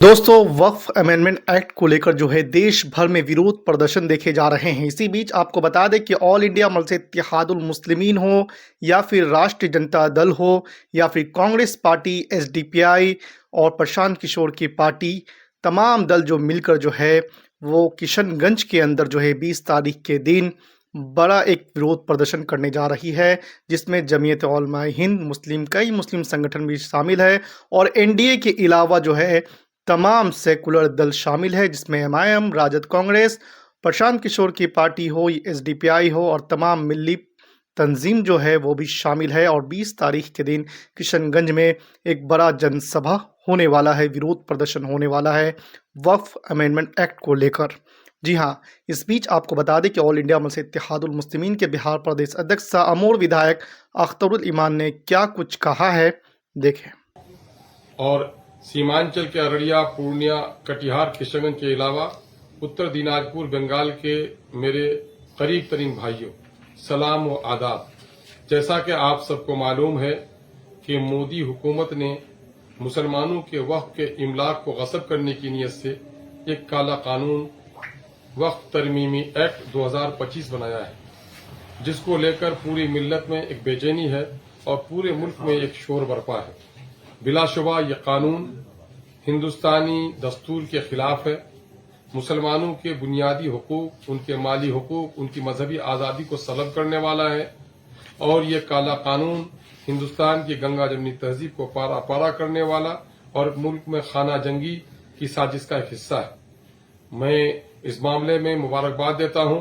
दोस्तों, वक्फ amendment act को लेकर जो है देश भर में विरोध प्रदर्शन देखे जा रहे हैं। इसी बीच आपको बता दें कि ऑल इंडिया मजलिस इत्तेहादुल मुस्लिमीन हो या फिर राष्ट्रीय जनता दल हो या फिर कांग्रेस पार्टी, एसडीपीआई और प्रशांत किशोर की पार्टी, तमाम दल जो मिलकर जो है वो किशनगंज के अंदर जो है 20 तारीख के दिन बड़ा एक विरोध प्रदर्शन करने जा रही है, जिसमें जमीयत उलमा हिंद, कई मुस्लिम संगठन भी शामिल है और एनडीए के अलावा जो है तमाम सेकुलर दल शामिल है, जिसमें एमआईएम, राजद, कांग्रेस, प्रशांत किशोर की पार्टी हो, एसडीपीआई हो और तमाम मिली तंजीम जो है वो भी शामिल है। और 20 तारीख के दिन किशनगंज में एक बड़ा जनसभा होने वाला है, विरोध प्रदर्शन होने वाला है वक्फ अमेंडमेंट एक्ट को लेकर। जी हाँ, इस बीच आपको बता दें कि ऑल इंडिया मजलिस इत्तेहादुल मुस्लिमीन के बिहार प्रदेश अध्यक्ष अमोर विधायक अख्तरुल ईमान ने क्या कुछ कहा है, देखें। और सीमांचल के अररिया, पूर्णिया, कटिहार, किशनगंज के अलावा उत्तर दिनाजपुर, बंगाल के मेरे करीब तरीन भाइयों, सलाम व आदाब। जैसा कि आप सबको मालूम है कि मोदी हुकूमत ने मुसलमानों के वक्फ के इमलाक को गस्ब करने की नीयत से एक काला कानून वक्फ तरमीमी एक्ट 2025 बनाया है, जिसको लेकर पूरी मिल्लत में एक बेचैनी है और पूरे मुल्क में एक शोर बरपा है। बिलाशुबा ये कानून हिंदुस्तानी दस्तूर के खिलाफ है। मुसलमानों के बुनियादी हुकूक, उनके माली हुकूक, उनकी मजहबी आज़ादी को सलब करने वाला है और ये काला कानून हिंदुस्तान की गंगा जमनी तहजीब को पारा पारा करने वाला और मुल्क में खाना जंगी की साजिश का एक हिस्सा है। मैं इस मामले में मुबारकबाद देता हूं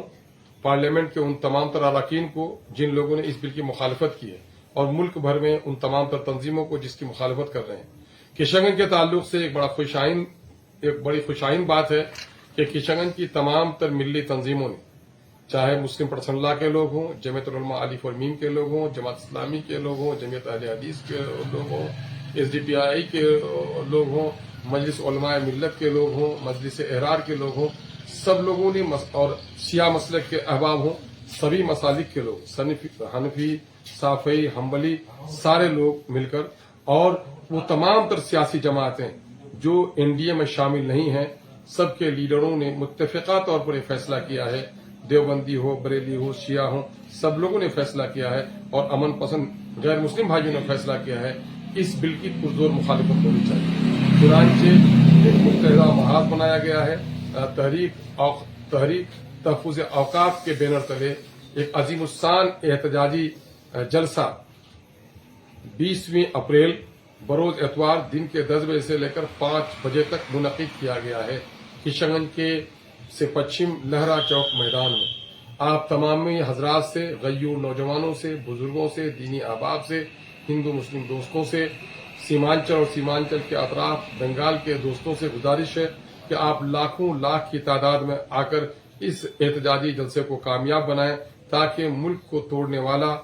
पार्लियामेंट के उन तमाम तर अरकान को जिन लोगों ने इस बिल की मुखालफत की है और मुल्क भर में उन तमाम तर तंजीमों को जिसकी मुखालफत कर रहे हैं। किशनगंज के ताल्लुक से एक बड़ी खुशाइन बात है कि किशनगंज की तमाम तर मिल्ली तंजीमों ने, चाहे मुस्लिम पर्सनल्लाह के लोग हों, जमीयत उलमा अलिफ और मीम के लोग हों, जमात इस्लामी के लोग हों, जमीयत अहले हदीस के लोग हों, एसडीपीआई के लोग हों, मजलिस उलमा मिल्लत के लोग हों, मजलिस एहरार के लोग हों, सब लोगों ने और शिया मसलक के अहबाब हों, सभी मसालिक के लोग, हनफी, साफई, हम्बली, सारे लोग मिलकर और वो तमाम तर सियासी जमातें जो एनडीए में शामिल नहीं हैं, सबके लीडरों ने मुत्तफिका तौर पर फैसला किया है। देवबंदी हो, बरेली हो, शिया हो, सब लोगों ने फैसला किया है और अमन पसंद गैर मुस्लिम भाइयों ने फैसला किया है इस बिल की पुरजोर मुखालिफत होनी चाहिए। चुनांचे एक मुत्तहिदा महाज बनाया गया है। तहरीक तहफुज औकाफ के बैनर तले एक अजीमुस्सान एहतजाजी जलसा 20वीं अप्रैल बरोज एतवार दिन के 10 बजे से लेकर 5 बजे तक मुनक़िद किया गया है किशनगंज के से पश्चिम लहरा चौक मैदान में। आप तमाम हजरात से, गय्यूर नौजवानों से, बुजुर्गों से, दीनी अहबाब से, हिंदू मुस्लिम दोस्तों से, सीमांचल और सीमांचल के अतराफ बंगाल के दोस्तों से गुजारिश है कि आप लाखों लाख की तादाद में आकर इस एहतजाजी जलसे को कामयाब बनाएं, ताकि मुल्क को तोड़ने वाला,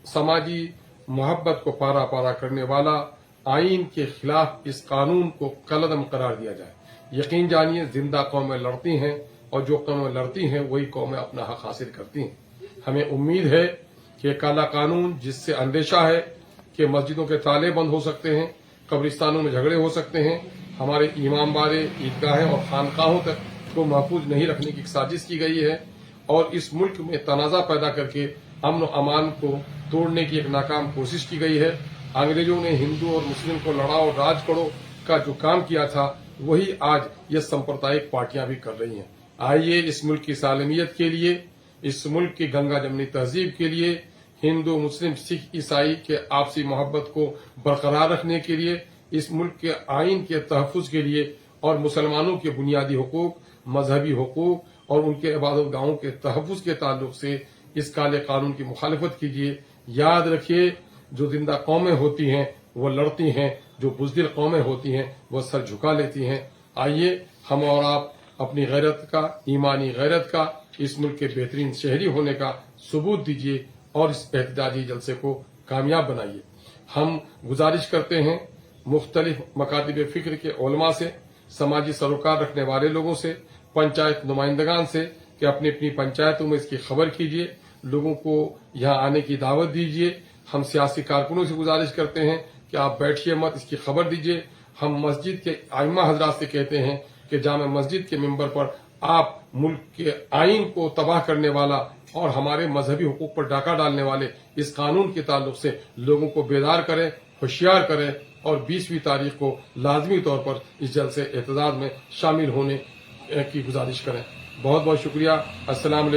समाजी मोहब्बत को पारा पारा करने वाला आइन के खिलाफ इस कानून को कलअदम करार दिया जाए। यकीन जानिए, जिंदा कौमें लड़ती हैं और जो कौमें लड़ती हैं वही कौमें अपना हक हासिल करती हैं। हमें उम्मीद है कि काला कानून, जिससे अंदेशा है कि मस्जिदों के ताले बंद हो सकते हैं, कब्रिस्तानों में झगड़े हो सकते हैं, हमारे इमाम बारे, ईदगाहें और खानकाहों तक को महफूज नहीं रखने की साजिश की गई है और इस मुल्क में तनाज़ा पैदा करके अमन और अमान को तोड़ने की एक नाकाम कोशिश की गई है। अंग्रेजों ने हिंदू और मुस्लिम को लड़ाओ राज करो का जो काम किया था, वही आज ये सांप्रदायिक पार्टियां भी कर रही हैं। आइए इस मुल्क की सालमियत के लिए, इस मुल्क की गंगा जमनी तहजीब के लिए, हिंदू, मुस्लिम, सिख, ईसाई के आपसी मोहब्बत को बरकरार रखने के लिए, इस मुल्क के आइन के तहफ़्फ़ुज़ के लिए और मुसलमानों के बुनियादी हुकूक, मजहबी हुकूक और उनके इबादत गाहों के तहफ़्फ़ुज़ के ताल्लुक से इस काले कानून की मुखालफत कीजिए। याद रखिए, जो जिंदा कौमें होती हैं वो लड़ती हैं, जो बुज़दिल कौमें होती हैं वो सर झुका लेती हैं। आइए हम और आप अपनी गैरत का, ईमानी गैरत का, इस मुल्क के बेहतरीन शहरी होने का सबूत दीजिए और इस एहतजाजी जलसे को कामयाब बनाइए। हम गुजारिश करते हैं मुख्तलिफ मकातिब फिक्र के उलमा से, समाजी सरोकार रखने वाले लोगों से, पंचायत नुमाइंदगान से कि अपनी अपनी पंचायतों में इसकी खबर कीजिए, लोगों को यहाँ आने की दावत दीजिए। हम सियासी कारकुनों से गुजारिश करते हैं कि आप बैठिए मत, इसकी खबर दीजिए। ہم مسجد کے ائمہ حضرات سے کہتے ہیں کہ جامع مسجد کے ممبر پر آپ ملک کے آئین کو تباہ کرنے والا اور ہمارے مذہبی حقوق پر ڈاکہ ڈالنے والے اس قانون کے تعلق سے لوگوں کو بیدار کریں، ہوشیار کریں اور 20ویں تاریخ کو لازمی طور پر اس جلسے احتجاج میں شامل ہونے کی گزارش کریں. بہت بہت شکریہ. السلام علیکم.